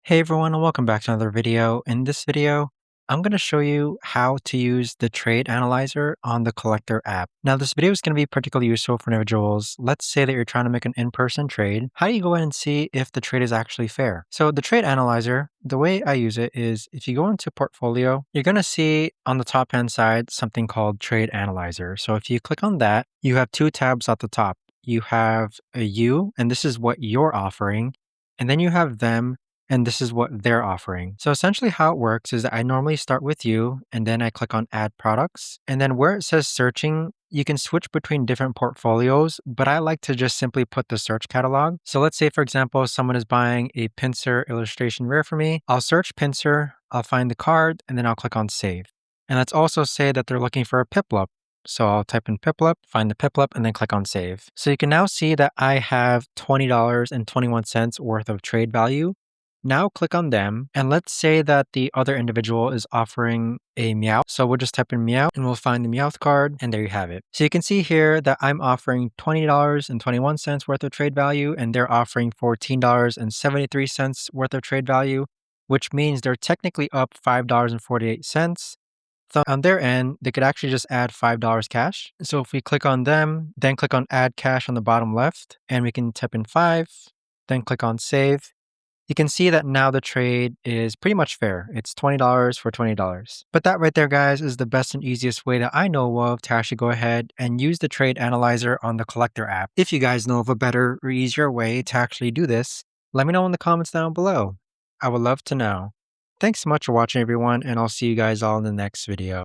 Hey everyone, and welcome back to another video. In this video, I'm going to show you how to use the trade analyzer on the Collectr app. Now, this video is going to be particularly useful for individuals. Let's say that you're trying to make an in-person trade. How do you go in and see if the trade is actually fair? So the trade analyzer, the way I use it is if you go into portfolio, you're going to see on the top hand side something called trade analyzer. So if you click on that, you have two tabs at the top. You have a you, and this is what you're offering. And then you have them, and this is what they're offering. So essentially how it works is that I normally start with you and then I click on add products. And then where it says searching, you can switch between different portfolios, but I like to just simply put the search catalog. So let's say, for example, someone is buying a pincer illustration rare for me. I'll search pincer, I'll find the card, and then I'll click on save. And let's also say that they're looking for a piplup. So I'll type in piplup, find the piplup, and then click on save. So you can now see that I have $20.21 worth of trade value. Now click on them, and let's say that the other individual is offering a Meowth. So we'll just type in Meowth and we'll find the Meowth card, and there you have it. So you can see here that I'm offering $20.21 worth of trade value, and they're offering $14.73 worth of trade value, which means they're technically up $5.48. So on their end, they could actually just add $5 cash. So if we click on them, then click on add cash on the bottom left, and we can type in 5, then click on save. You can see that now the trade is pretty much fair. It's $20 for $20. But that right there, guys, is the best and easiest way that I know of to actually go ahead and use the trade analyzer on the Collectr app. If you guys know of a better or easier way to actually do this, let me know in the comments down below. I would love to know. Thanks so much for watching, everyone, and I'll see you guys all in the next video.